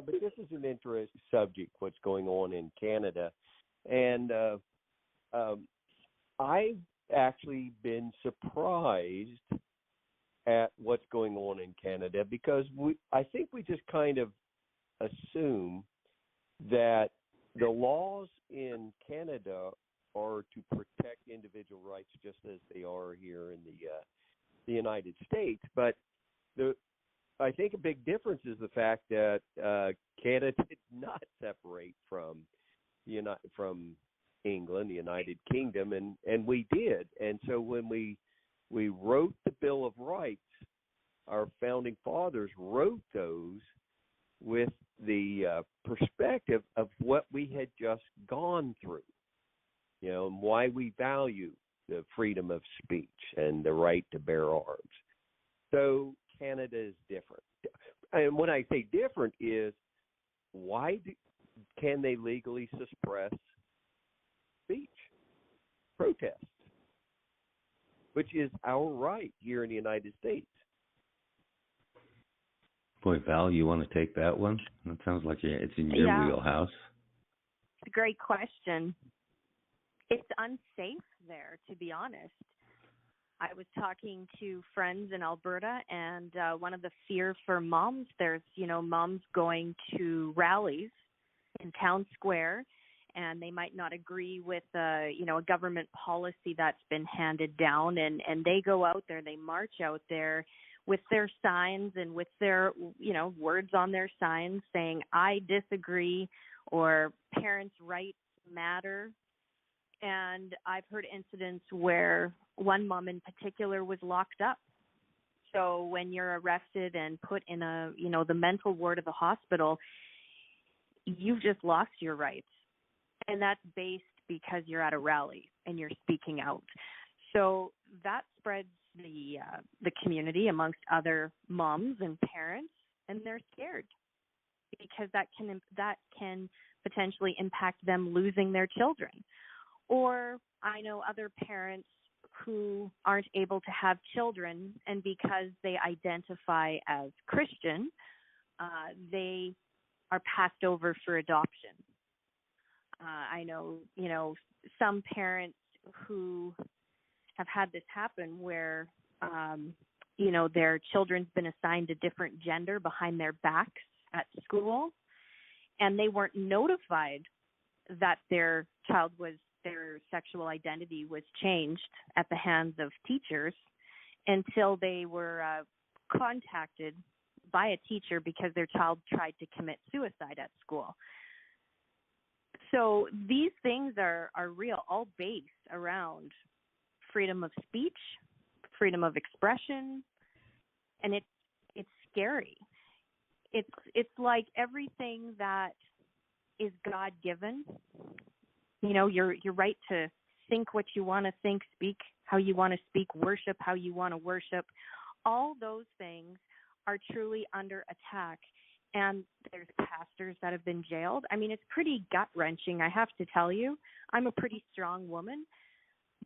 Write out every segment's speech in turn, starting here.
but this is an interesting subject, what's going on in Canada. And I've actually been surprised at what's going on in Canada because I think we just kind of assume that the laws in Canada are to protect individual rights just as they are here in the United States. But I think a big difference is the fact that Canada did not separate from England, the United Kingdom, and we did. And so when we wrote the Bill of Rights, our founding fathers wrote those with the perspective of what we had just gone through, and why we value the freedom of speech and the right to bear arms. So Canada is different. And when I say different is, can they legally suppress speech, protests, which is our right here in the United States? Boy, Val, you want to take that one? That sounds like it's in your wheelhouse. It's a great question. It's unsafe there, to be honest. I was talking to friends in Alberta, and one of the fear for moms, there's, moms going to rallies in town square, and they might not agree with, a government policy that's been handed down, and they go out there, they march out there with their signs and with their, words on their signs saying, I disagree, or parents' rights matter. And I've heard incidents where one mom in particular was locked up. So when you're arrested and put in the mental ward of the hospital, you've just lost your rights. And that's based because you're at a rally and you're speaking out. So that spreads the community amongst other moms and parents, and they're scared because that can potentially impact them losing their children. Or I know other parents who aren't able to have children, and because they identify as Christian, they are passed over for adoption. I know, some parents who have had this happen where, their children's been assigned a different gender behind their backs at school, and they weren't notified that their sexual identity was changed at the hands of teachers until they were contacted by a teacher because their child tried to commit suicide at school. So these things are real, all based around freedom of speech, freedom of expression, and it's scary. It's like everything that is God-given. Your right to think what you want to think, speak how you want to speak, worship how you want to worship. All those things are truly under attack. And there's pastors that have been jailed. I mean, it's pretty gut-wrenching, I have to tell you. I'm a pretty strong woman.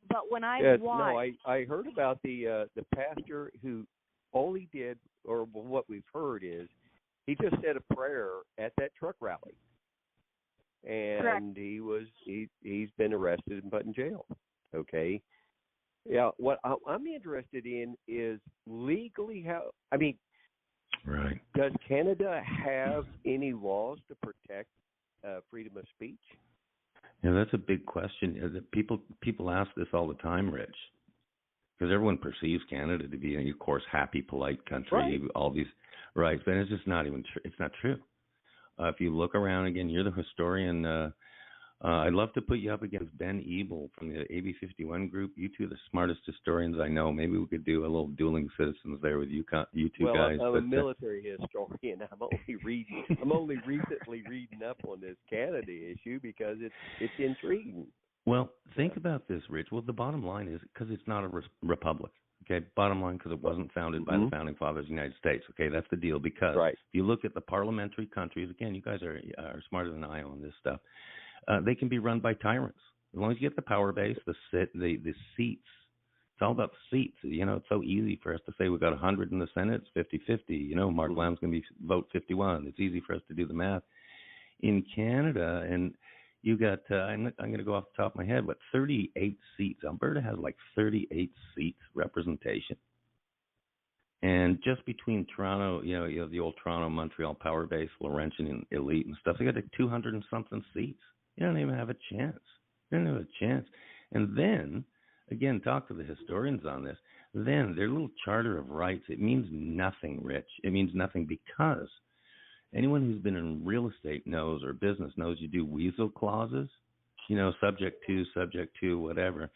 But when I watched... No, I heard about the pastor who all he did, or what we've heard is, he just said a prayer at that truck rally. And Correct. he's been arrested and put in jail. Okay. Yeah. What I'm interested in is legally right. Does Canada have any laws to protect freedom of speech? Yeah, that's a big question. People ask this all the time, Rich, because everyone perceives Canada to be, of course, happy, polite country. Right. All these rights, but it's just not even true. It's not true. If you look around again, you're the historian. I'd love to put you up against Ben Ebel from the AB 51 group. You two are the smartest historians I know. Maybe we could do a little dueling citizens there with you two guys. I'm a military historian. I'm only recently reading up on this Canada issue because it's intriguing. Well, think about this, Rich. Well, the bottom line is because it's not a republic. Okay, bottom line, because it wasn't founded by the founding fathers of the United States. Okay, that's the deal. Because if you look at the parliamentary countries, again, you guys are smarter than I on this stuff. They can be run by tyrants as long as you get the power base, the seats It's all about the seats. It's so easy for us to say we got 100 in the Senate. It's 50-50. Mark Lamb's going to vote 51. It's easy for us to do the math. In Canada, and you got, I'm going to go off the top of my head, 38 seats. Alberta has like 38 seats representation. And just between Toronto, you have the old Toronto, Montreal power base, Laurentian and Elite and stuff, they got like 200 and something seats. You don't even have a chance. You don't have a chance. And then, again, talk to the historians on this. Then their little Charter of Rights, it means nothing, Rich. It means nothing because anyone who's been in real estate knows, or business knows, you do weasel clauses, subject to, whatever.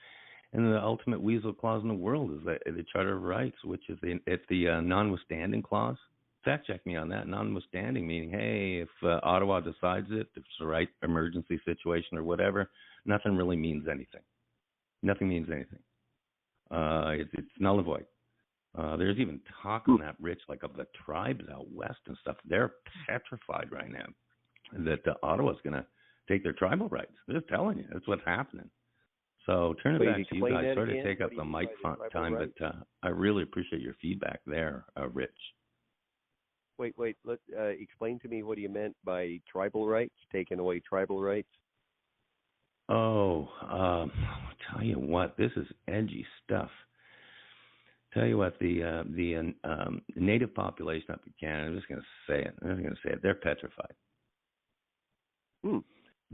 And the ultimate weasel clause in the world is the Charter of Rights, which is the notwithstanding clause. Fact check me on that. Notwithstanding meaning, hey, if Ottawa decides it, if it's the right emergency situation or whatever, nothing really means anything. Nothing means anything. It's null and void. There's even talk on that, Rich, like of the tribes out west and stuff. They're petrified right now that Ottawa's going to take their tribal rights. They're just telling you. That's what's happening. So turn it back to you guys. Sorry to take up the mic time, but I really appreciate your feedback there, Rich. Wait. Let explain to me what you meant by tribal rights, taking away tribal rights. Oh, I'll tell you what, this is edgy stuff. Tell you what, the native population up in Canada, I'm just going to say it. They're petrified.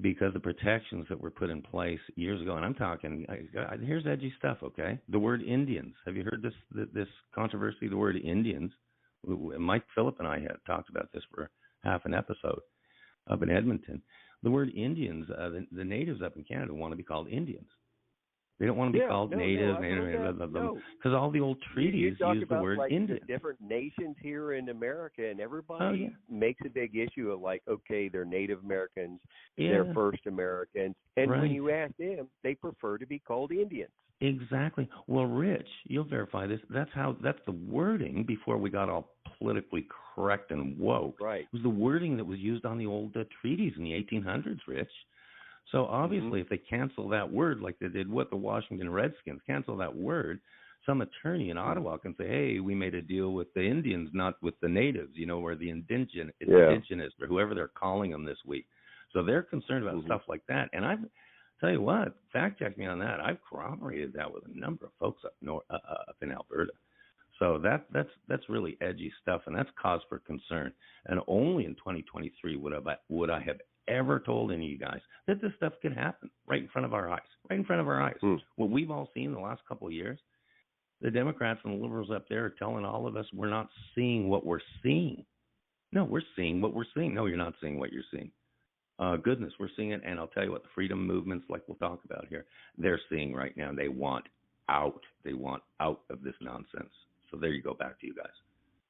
Because the protections that were put in place years ago, and I'm talking, here's edgy stuff, okay? The word Indians. Have you heard this controversy, the word Indians? Mike Phillip and I had talked about this for half an episode up in Edmonton. The word Indians, the natives up in Canada want to be called Indians. They don't want to be called Native, because all the old treaties use the word Indian. The different nations here in America, and everybody makes a big issue of okay, they're Native Americans, they're First Americans, and when you ask them, they prefer to be called Indians. Exactly. Well, Rich, you'll verify this. That's the wording before we got all politically correct and woke. Right. It was the wording that was used on the old treaties in the 1800s, Rich. So obviously, if they cancel that word like they did with the Washington Redskins, cancel that word, some attorney in Ottawa can say, hey, we made a deal with the Indians, not with the natives, or the indigenous, or whoever they're calling them this week. So they're concerned about stuff like that. And I tell you what, fact check me on that. I've corroborated that with a number of folks up in Alberta. So that's really edgy stuff, and that's cause for concern. And only in 2023 would I have ever told any of you guys that this stuff could happen right in front of our eyes. What we've all seen the last couple of years, the Democrats and the liberals up there are telling all of us we're not seeing what we're seeing. No, we're seeing what we're seeing. No, you're not seeing what you're seeing. Goodness, we're seeing it. And I'll tell you what, the freedom movements, like we'll talk about here, they're seeing right now. They want out. They want out of this nonsense. So there you go. Back to you guys.